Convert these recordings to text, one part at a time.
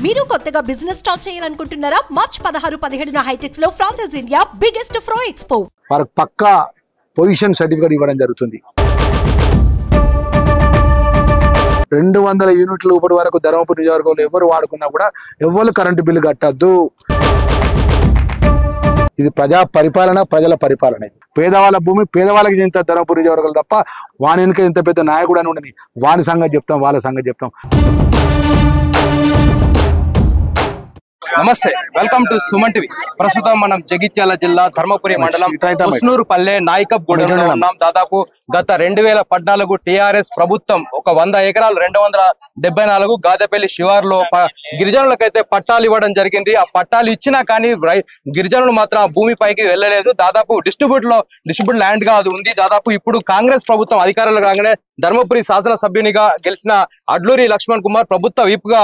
మీరు కొత్తగా business start చేయాలనుకుంటున్నారా? మార్చ్ 16-17 హైటెక్స్ లో ఫ్రాన్సెస్ ఇండియా బిగ్గెస్ట్ ఫ్రో ఎక్స్పో. వారికి పక్కా పొజిషన్ సర్టిఫికేట్ ఇవ్వడం జరుగుతుంది. 200 యూనిట్లు ఇప్పటి వరకు ధర్మపురి నియోజకవర్గంలో ఎవరు వాడుకున్నా కూడా ఎవరు కరెంటు బిల్లు కట్టద్దు. ఇది ప్రజా పరిపాలన, ప్రజల పరిపాలన. పేదవాళ్ళ భూమి పేదవాళ్ళకి చెందుతా ధర్మపురి నియోజకవర్గాలు తప్ప వాని వెనుక ఇంత పెద్ద నాయకుడు అని ఉండని వాని సంగతి చెప్తాం, వాళ్ళ సంగతి చెప్తాం. నమస్తే, వెల్కమ్ టు సుమన్ టీవీ. ప్రస్తుతం మనం జగిత్యాల జిల్లా ధర్మపురి మండలం హుస్నూరుపల్లె నాయకప్గూడెంలో ఉన్నాం. దాదాపు గత 2014 టీఆర్ఎస్ ప్రభుత్వం ఒక 100 ఎకరాలు 274 గాదెపల్లి శివారులో గిరిజనులకైతే పట్టాలు ఇవ్వడం జరిగింది. ఆ పట్టాలు ఇచ్చినా కానీ గిరిజనులు మాత్రం భూమి పైకి వెళ్ళలేదు. దాదాపు డిస్ట్రిబ్యూట్ ల్యాండ్ గా అది ఉంది. దాదాపు ఇప్పుడు కాంగ్రెస్ ప్రభుత్వం అధికారంలో రాగానే ధర్మపురి శాసనసభ్యునిగా గెలిచిన అడ్లూరి లక్ష్మణ్ కుమార్ ప్రభుత్వ విప్గా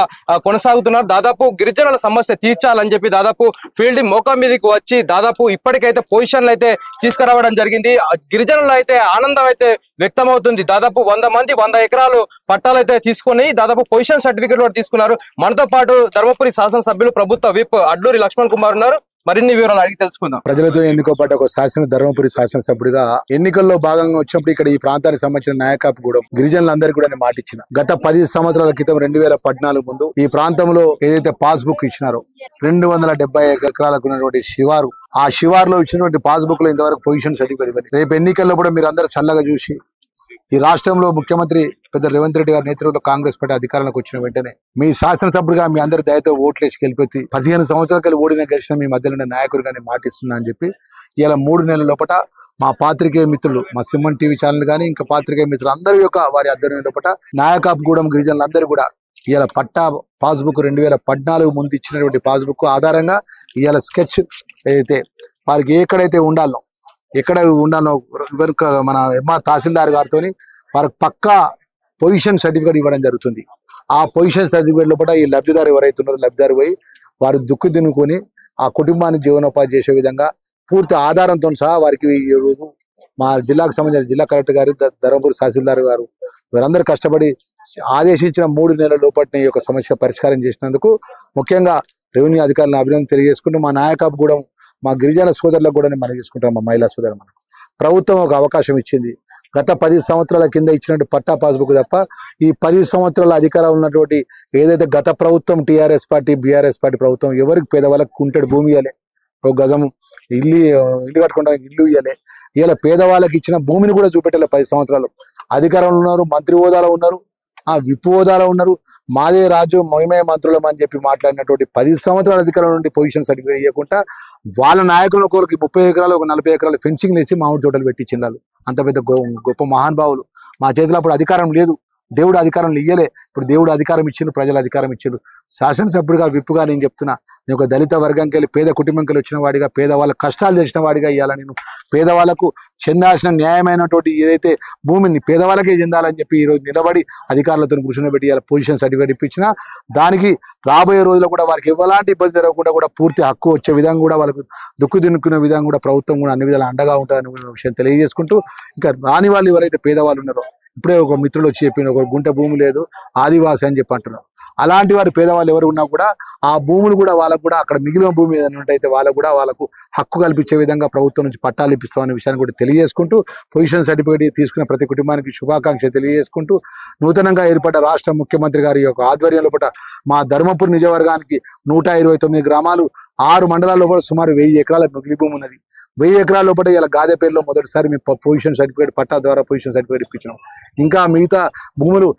కొనసాగుతున్నారు. దాదాపు గిరిజనుల సమస్య తీర్చాలని చెప్పి దాదాపు ఫీల్డ్ మోకా మీదకి వచ్చి దాదాపు ఇప్పటికైతే పొజిషన్లు అయితే తీసుకురావడం జరిగింది. గిరిజనులు అయితే ఆనందం అయితే వ్యక్తం అవుతుంది. దాదాపు 100 మంది 100 ఎకరాలు పట్టాలు అయితే తీసుకొని దాదాపు పొజిషన్ సర్టిఫికేట్ కూడా తీసుకున్నారు. మనతో పాటు ధర్మపురి శాసనసభ్యులు ప్రభుత్వ విప్ అడ్లూరి లక్ష్మణ్ కుమార్ ఉన్నారు. మరిన్ని వివరాలు అడిగి తెలుసుకుందాం. ప్రజలతో ఎన్నుకోబడ్డ ఒక ధర్మపురి శాసనసభ్యుడిగా ఎన్నికల్లో భాగంగా వచ్చినప్పుడు ఇక్కడ ఈ ప్రాంతానికి సంబంధించిన నాయకప్గూడెం గిరిజనులందరికీ కూడా నేను మాటిచ్చిన. గత 10 సంవత్సరాల క్రితం 2014 ముందు ఈ ప్రాంతంలో ఏదైతే పాస్ బుక్ ఇచ్చినారో 270 ఎకరాలకు ఉన్నటువంటి శివారు, ఆ శివారులో ఇచ్చినటువంటి పాస్ బుక్ లో ఇంతవరకు పొజిషన్ సర్టిఫికేట్ ఇవ్వాలి. రేపు ఎన్నికల్లో కూడా మీరు అందరూ చల్లగా చూసి ఈ రాష్ట్రంలో ముఖ్యమంత్రి పెద్ద రేవంత్ రెడ్డి గారి నేతృత్వంలో కాంగ్రెస్ పార్టీ అధికారంలోకి వచ్చిన వెంటనే మీ శాసనసభ్యుడిగా మీ అందరి దయతో ఓట్లేసి గెలిపి 15 సంవత్సరాల కలిసి ఓడిన గెలిచిన మీ మధ్యలో నాయకుడిగా నేను మాటిస్తున్నా అని చెప్పి ఇలా 3 నెలల లోపల మా పాత్రికేయ మిత్రులు, మా సుమన్ టీవీ ఛానల్ కానీ ఇంకా పాత్రికేయ మిత్రులు అందరి యొక్క వారి ఆధ్వర్యం లోపల నాయకప్గూడెం గిరిజనులందరూ కూడా ఇవాళ పట్టా పాస్బుక్ 2014 ముందు ఇచ్చినటువంటి పాస్బుక్ ఆధారంగా ఇవాళ స్కెచ్ ఏదైతే వారికి ఎక్కడైతే ఉండాలో మన తహసీల్దార్ గారితో వారికి పక్కా పొజిషన్ సర్టిఫికేట్ ఇవ్వడం జరుగుతుంది. ఆ పొజిషన్ సర్టిఫికేట్ లోపల ఈ లబ్ధిదారు ఎవరైతే ఉన్నారో లబ్ధిదారు పోయి వారు దుక్కు దిన్నుకొని ఆ కుటుంబాన్ని జీవనోపాధి చేసే విధంగా పూర్తి ఆధారంతో సహా వారికి ఈరోజు మా జిల్లాకు సంబంధించిన జిల్లా కలెక్టర్ గారు, ధర్మపురి తహసీల్దార్ గారు వీరందరూ కష్టపడి ఆదేశించిన 3 నెలల లోపల ఈ యొక్క సమస్య పరిష్కారం చేసినందుకు ముఖ్యంగా రెవెన్యూ అధికారులను అభినందన తెలియజేసుకుంటూ మా నాయకప్గూడెం మా గిరిజన సోదరులకు కూడా నేను మనం చేసుకుంటాం. మా మహిళా సోదరు మనకు ప్రభుత్వం ఒక అవకాశం ఇచ్చింది. గత 10 సంవత్సరాల కింద ఇచ్చినట్టు పట్టా పాస్బుక్ తప్ప ఈ 10 సంవత్సరాల అధికారం ఉన్నటువంటి ఏదైతే గత ప్రభుత్వం టీఆర్ఎస్ పార్టీ బీఆర్ఎస్ పార్టీ ప్రభుత్వం ఎవరికి పేదవాళ్ళకి కుంటెడు భూమి ఇవ్వలే, ఒక గజం ఇల్లు కట్టుకోవడానికి ఇల్లు ఇవ్వలే. ఇలా పేదవాళ్ళకి ఇచ్చిన భూమిని కూడా చూపెట్టలే. 10 సంవత్సరాలు అధికారంలో ఉన్నారు, మంత్రి హోదాలో ఉన్నారు, ఆ విప్పు హోదాలో ఉన్నారు. మాదే రాజు మేమే మంత్రులం అని చెప్పి మాట్లాడినటువంటి 10 సంవత్సరాల అధికారం నుండి పొజిషన్ సర్టిఫికేట్ ఇవ్వకుండా వాళ్ళ నాయకుల కోరికి 30 ఎకరాలు ఒక 40 ఎకరాలు ఫెన్సింగ్ వేసి మామిడి తోటలు పెట్టించినారు. అంత పెద్ద గొప్ప మహానుభావులు. మా చేతిలో అప్పుడు అధికారం లేదు, దేవుడు అధికారం ఇయ్యలే. ఇప్పుడు దేవుడు అధికారం ఇచ్చిండు, ప్రజలు అధికారం ఇచ్చిండు. శాసనసభ్యుడిగా విప్పుగా నేను చెప్తున్నా, నేను ఒక దళిత వర్గంకి వెళ్ళి పేద కుటుంబంకి వచ్చిన వాడిగా పేదవాళ్ళ కష్టాలు తెలిసిన వాడిగా ఇవ్వాలా. నేను పేదవాళ్ళకు చెందాల్సిన న్యాయమైనటువంటి ఏదైతే భూమిని పేదవాళ్ళకే చెందాలని చెప్పి ఈరోజు నిలబడి అధికారులతో కూర్చొని ఇవాళ పొజిషన్ సర్టిఫికేట్ ఇప్పించినా దానికి రాబోయే రోజుల్లో కూడా వారికి ఎలాంటి ఇబ్బంది జరగకుండా కూడా పూర్తి హక్కు వచ్చే విధంగా కూడా వాళ్ళకు దుక్కు దిన్నుకునే విధంగా కూడా ప్రభుత్వం కూడా అన్ని విధాలు అండగా ఉంటుందనే విషయం తెలియజేసుకుంటూ ఇంకా రాని వాళ్ళు ఎవరైతే పేదవాళ్ళు ఉన్నారో ఇప్పుడే ఒక మిత్రులు వచ్చి చెప్పిన ఒక గుంట భూమి లేదు ఆదివాసి అని చెప్పి అంటున్నారు. అలాంటి వారు పేదవాళ్ళు ఎవరు ఉన్నా కూడా ఆ భూములు కూడా వాళ్ళకు కూడా అక్కడ మిగిలిన భూమి ఏదైతే వాళ్ళకు హక్కు కల్పించే విధంగా ప్రభుత్వం నుంచి పట్టాలు ఇప్పిస్తామనే విషయాన్ని కూడా తెలియజేసుకుంటూ పొజిషన్ సర్టిఫికేట్ తీసుకున్న ప్రతి కుటుంబానికి శుభాకాంక్షలు తెలియజేసుకుంటూ నూతనంగా ఏర్పడ్డ రాష్ట్ర ముఖ్యమంత్రి గారి యొక్క ఆధ్వర్యంలో మా ధర్మపురి నియోజకవర్గానికి 129 గ్రామాలు 6 మండలాల్లో కూడా సుమారు 1000 ఎకరాల మిగిలి భూమి ఉన్నది. 1000 ఎకరాల లోపల ఇలా గాదెపల్లిలో మొదటిసారి మీ పొజిషన్ సర్టిఫికేట్ పట్టా ద్వారా పొజిషన్ సర్టిఫికేట్ ఇప్పించినాం. ఇంకా మిగతా భూములు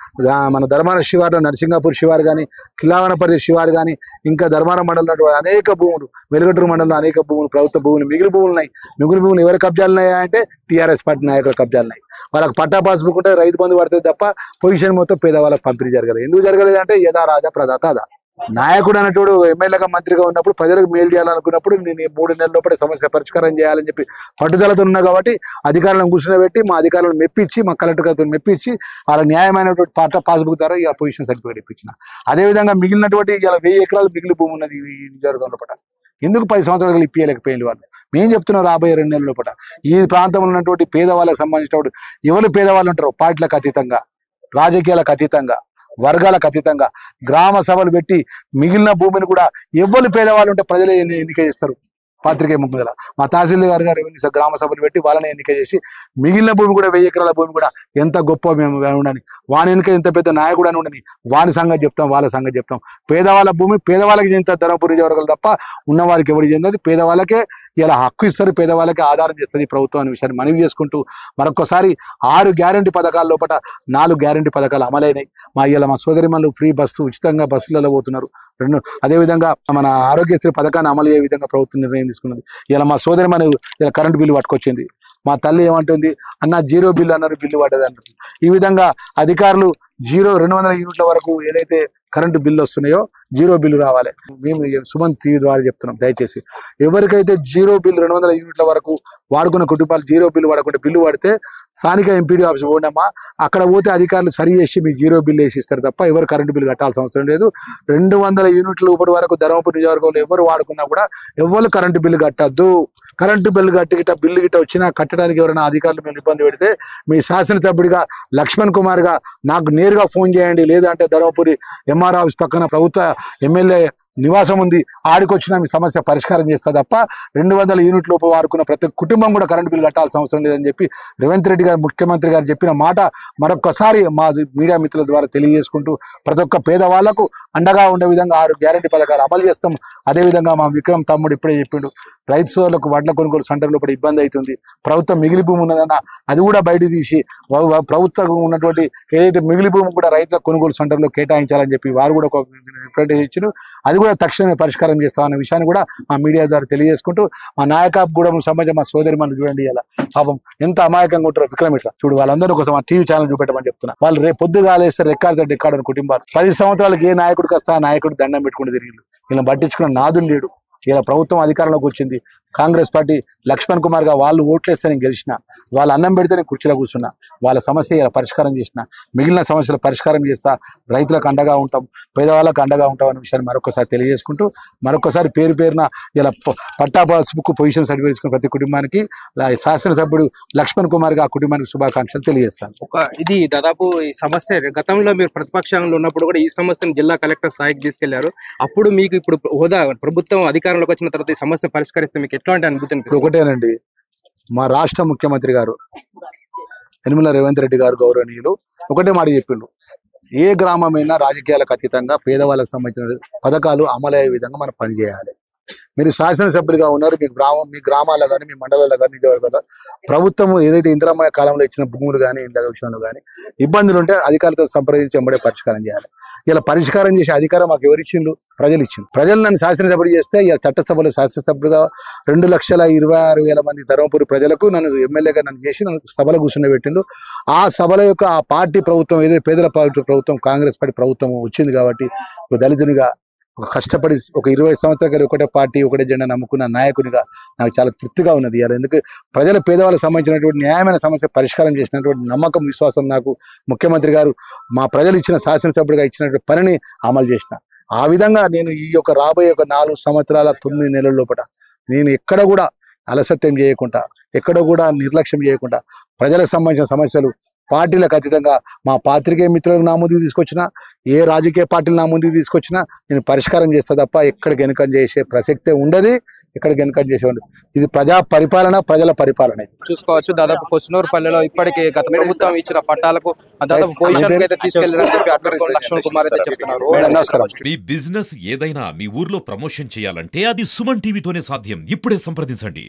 మన ధర్మాన శివారు, నరసింగాపూర్ శివారు కానీ, కిలావనపర్తి శివారు కానీ, ఇంకా ధర్మాన మండలంలో అనేక భూములు, వెలుగటూరు మండలంలో అనేక భూములు ప్రభుత్వ భూములు మిగిలి భూములు ఉన్నాయి. మిగిలి భూములు ఎవరి కబ్జాలు ఉన్నాయా అంటే టీఆర్ఎస్ పార్టీ నాయకుల కబ్జాలు ఉన్నాయి. వాళ్ళకి పట్టా పాస్బుక్ ఉంటే రైతు బంధు పడుతుంది తప్ప పొజిషన్ మొత్తం పేదవాళ్ళకి పంపిణీ జరగలేదు. ఎందుకు జరగలేదు అంటే యథా రాజా ప్రదాత అదా. నాయకుడు అన్నట్టు ఎమ్మెల్యేగా మంత్రిగా ఉన్నప్పుడు ప్రజలకు మేలు చేయాలనుకున్నప్పుడు నేను 3 నెలల లోపల సమస్య పరిష్కారం చేయాలని చెప్పి పట్టుదలతో ఉన్నా కాబట్టి అధికారులను కూర్చోబెట్టి మా అధికారులను మెప్పించి మా కలెక్టర్ గారితో మెప్పించి వాళ్ళ న్యాయమైనటువంటి పట్టా పాస్బుక్ ద్వారా ఇలా పొజిషన్ సర్టిఫికేట్ ఇప్పించిన. అదేవిధంగా మిగిలినటువంటి ఇలా 1000 ఎకరాలు మిగిలి భూమి ఉన్నది ఈ నియోజకవర్గంలో పట్ల ఎందుకు 10 సంవత్సరాలు ఇప్పియలేకపోయింది వాళ్ళు. మేము చెప్తున్నాం రాబోయే 2 నెలల లోపల ఈ ప్రాంతంలో ఉన్నటువంటి పేదవాళ్ళకి సంబంధించినప్పుడు ఎవరు పేదవాళ్ళు ఉంటారో పార్టీలకు అతీతంగా రాజకీయాలకు అతీతంగా వర్గాలకు అతీతంగా గ్రామ సభలు పెట్టి మిగిలిన భూమిని కూడా ఎవ్వరు పేదవాళ్ళు ఉంటే ప్రజలే ఎన్నిక చేస్తారు. పాత్రికేయ ముందుల మా తహసీల్దార్ గారు గ్రామ సభలు పెట్టి వాళ్ళని ఎన్నిక చేసి మిగిలిన భూమి కూడా 1000 ఎకరాల భూమి కూడా ఎంత గొప్ప మేము ఉండని, వాని వెనుక ఎంత పెద్ద నాయకుడు అని ఉండని, వాని సంగతి చెప్తాం, వాళ్ళ సంగతి చెప్తాం. పేదవాళ్ళ భూమి పేదవాళ్ళకి చెందుతా ధర్మపురి నియోజకవర్గాలు తప్ప ఉన్నవారికి ఎవరికి చెందదు. పేదవాళ్ళకే ఇలా హక్కు ఇస్తారు, పేదవాళ్ళకే ఆధారం చేస్తుంది ప్రభుత్వం అనే విషయాన్ని మనవి చేసుకుంటూ మరొకసారి 6 గ్యారంటీ పథకాల లోపల 4 గ్యారంటీ పథకాలు అమలైనాయి. మా సోదరిమణులు ఫ్రీ బస్సు ఉచితంగా బస్సులలో పోతున్నారు. అదేవిధంగా మన ఆరోగ్యశ్రీ పథకాన్ని అమలు అయ్యే విధంగా ప్రభుత్వం నిర్ణయం తీసుకున్నది. ఇలా మా సోదరిమణి ఇలా కరెంటు బిల్లు పట్టుకొచ్చింది. మా తల్లి ఏమంటుంది, అన్న 0 బిల్లు అన్నారు, బిల్లు పడ్డది అన్నారు. ఈ విధంగా అధికారులు 200 యూనిట్ల వరకు ఏదైతే కరెంటు బిల్లు వస్తున్నాయో 0 బిల్లు రావాలి. మేము సుమంత్ టీవీ ద్వారా చెప్తున్నాం, దయచేసి ఎవరికైతే 0 బిల్లు 200 యూనిట్ల వరకు వాడుకున్న కుటుంబాలు 0 బిల్లు వాడకుండా బిల్లు పడితే స్థానిక ఎంపీడీ ఆఫీస్ పోండమ్మా, అక్కడ పోతే అధికారులు సరి చేసి మీకు 0 బిల్లు వేసి ఇస్తారు తప్ప ఎవరు కరెంటు బిల్లు కట్టాల్సిన అవసరం లేదు. 200 యూనిట్ల ఇప్పటి వరకు ధర్మపురి నియోజకవర్గంలో ఎవరు వాడుకున్నా కూడా ఎవరు కరెంటు బిల్లు కట్టద్దు. కరెంటు బిల్లు బిల్లు గిట్ట వచ్చినా కట్టడానికి ఎవరైనా అధికారులు మేము ఇబ్బంది పెడితే మీ శాసనసభ్యుడిగా లక్ష్మణ్ కుమార్ గా నాకు నేరుగా ఫోన్ చేయండి, లేదంటే ధర్మపురి ఎంఆర్ ఆఫీస్ పక్కన ప్రభుత్వ ఎమ్మెల్యే నివాసం ఉంది, ఆడికొచ్చినా మీ సమస్య పరిష్కారం చేస్తా తప్ప 200 యూనిట్ లోపు వాడుకున్న ప్రతి కుటుంబం కూడా కరెంటు బిల్లు కట్టాల్సిన అవసరం లేదని చెప్పి రేవంత్ రెడ్డి గారు ముఖ్యమంత్రి గారు చెప్పిన మాట మరొకసారి మా మీడియా మిత్రుల ద్వారా తెలియజేసుకుంటూ ప్రతి ఒక్క పేదవాళ్లకు అండగా ఉండే విధంగా 6 గ్యారంటీ పథకాలు అమలు చేస్తాం. అదేవిధంగా మా విక్రమ్ తమ్ముడు ఇప్పుడే చెప్పిండు, రైతు సోదరులకు వడ్ల కొనుగోలు సెంటర్లో కూడా ఇబ్బంది అవుతుంది. ప్రభుత్వం మిగిలి భూమి ఉన్నదన్న అది కూడా బయట తీసి ప్రభుత్వం ఉన్నటువంటి ఏదైతే మిగిలి భూమి కూడా రైతుల కొనుగోలు సెంటర్లో కేటాయించాలని చెప్పి వారు కూడా ఒక రిప్రజెంటేషన్ ఇచ్చారు. అది కూడా తక్షణమే పరిష్కారం చేస్తామన్న విషయాన్ని కూడా మా మీడియా ద్వారా తెలియజేసుకుంటూ మా నాయకాగూడెం సంబంధించిన మా సోదరి మనం చూడండి, ఇలా పాపం ఎంత అమాయకంగా ఉంటారో విక్రమ్ ఇట్లా చూడు, వాళ్ళందరూ కోసం మా టీవీ ఛానల్ చూపెట్టమని చెప్తున్నా. వాళ్ళు రేపు పొద్దుగాలేస్తే రెక్కాడు కుటుంబాలు 10 సంవత్సరాలకు ఏ నాయకుడికి వస్తా ఆ నాయకుడు దండం పెట్టుకుంటూ తిరిగి ఇలా పట్టించుకున్న నాదులు లేడు. ఇలా ప్రభుత్వం అధికారంలోకి వచ్చింది, కాంగ్రెస్ పార్టీ లక్ష్మణ్ కుమార్ గా వాళ్ళు ఓట్లేస్తే నేను గెలిచిన, వాళ్ళు అన్నం పెడితే నేను కుర్చీలో కూర్చున్నా, వాళ్ళ సమస్య ఇలా పరిష్కారం చేసిన, మిగిలిన సమస్యలు పరిష్కారం చేస్తా, రైతులకు అండగా ఉంటాం, పేదవాళ్ళకు అండగా ఉంటాం అనే విషయాన్ని మరొకసారి తెలియజేసుకుంటూ మరొకసారి పేరున ఇలా పట్టా పాస్బుక్ పొజిషన్ సర్టిఫికేట్ తీసుకున్న ప్రతి కుటుంబానికి శాసనసభ్యుడు లక్ష్మణ్ కుమార్ గా ఆ కుటుంబానికి శుభాకాంక్షలు తెలియజేస్తాను. ఇది దాదాపు ఈ సమస్య గతంలో మీరు ప్రతిపక్షంలో ఉన్నప్పుడు కూడా ఈ సమస్యను జిల్లా కలెక్టర్ స్థాయికి తీసుకెళ్లారు. అప్పుడు మీకు ఇప్పుడు హోదా ప్రభుత్వం అధికారంలోకి వచ్చిన తర్వాత ఈ సమస్య పరిష్కరిస్తే మీకు ఎట్లాంటి అనుభూతి? ఒకటేనండి, మా రాష్ట్ర ముఖ్యమంత్రి గారు యనమల రేవంత్ రెడ్డి గారు గౌరవనీయులు ఒకటే మాట చెప్పిండు, ఏ గ్రామమైనా రాజకీయాలకు అతీతంగా పేదవాళ్ళకు సంబంధించిన పథకాలు అమలయ్యే విధంగా మనం పనిచేయాలి. మీరు శాసనసభ్యులుగా ఉన్నారు, మీ గ్రామాల్లో కానీ మీ మండలాల్లో కానీ నియోజకవర్గాల్లో ప్రభుత్వం ఏదైతే ఇందిరమ్మ కాలంలో ఇచ్చిన భూములు కానీ ఇండ్ల విషయంలో కానీ ఇబ్బందులు ఉంటే అధికారులతో సంప్రదించి వెంబడే పరిష్కారం చేయాలి. ఇలా పరిష్కారం చేసే అధికారం మాకు ఎవరు ఇచ్చిండ్రు? ప్రజలు ఇచ్చిండ్రు. ప్రజలు నన్ను శాసనసభ్యుడు చేస్తే ఇలా చట్టసభలో శాసనసభ్యుడుగా 2,26,6,000 మంది ధర్మపురి ప్రజలకు నన్ను ఎమ్మెల్యేగా నన్ను చేసి నన్ను సభలో కూర్చుని పెట్టిండు. ఆ సభల యొక్క ఆ పార్టీ ప్రభుత్వం ఏదైతే పేదల పార్టీ ప్రభుత్వం కాంగ్రెస్ పార్టీ ప్రభుత్వం వచ్చింది కాబట్టి ఒక దళితునిగా ఒక కష్టపడి ఒక 20 సంవత్సరాలు ఒకటే పార్టీ ఒకటే జెండా నమ్ముకున్న నాయకునిగా నాకు చాలా తృప్తిగా ఉన్నది. ఎందుకు ప్రజల పేదవాళ్ళకు సంబంధించినటువంటి న్యాయమైన సమస్య పరిష్కారం చేసినటువంటి నమ్మకం విశ్వాసం నాకు ముఖ్యమంత్రి గారు మా ప్రజలు ఇచ్చిన శాసనసభ్యుడిగా ఇచ్చినటువంటి పనిని అమలు చేసిన. ఆ విధంగా నేను ఈ యొక్క రాబోయే 4 సంవత్సరాల 9 నెలల లోపల నేను ఎక్కడ కూడా అలసత్యం చేయకుండా ఎక్కడ కూడా నిర్లక్ష్యం చేయకుండా ప్రజలకు సంబంధించిన సమస్యలు పార్టీలకు అతీతంగా మా పాత్రికేయ మిత్రులకు నా ముందుకు తీసుకొచ్చినా ఏ రాజకీయ పార్టీలు నా ముందుకు తీసుకొచ్చినా నేను పరిష్కారం చేస్తా తప్ప ఎక్కడికి వెనుకం చేసే ప్రసక్తే ఉండదు, ఎక్కడికి వెనుకం చేసేవాడు. ఇది ప్రజా పరిపాలన, ప్రజల పరిపాలన చూసుకోవచ్చు. దాదాపు కొస్నూరుపల్లెలో ఇప్పటికే గత ప్రభుత్వం ఇచ్చిన పట్టాలకు దాదాపు పొజిషన్ అయితే తీసుకెళ్లారని చెప్పి అక్కడ లక్ష్మణ్ కుమార్ అయితే చెప్తున్నారు. నమస్కారం. మీ బిజినెస్ ఏదైనా మీ ఊర్లో ప్రమోషన్ చేయాలంటే అది సుమన్ టీవీతోనే సాధ్యం. ఇప్పుడే సంప్రదించండి.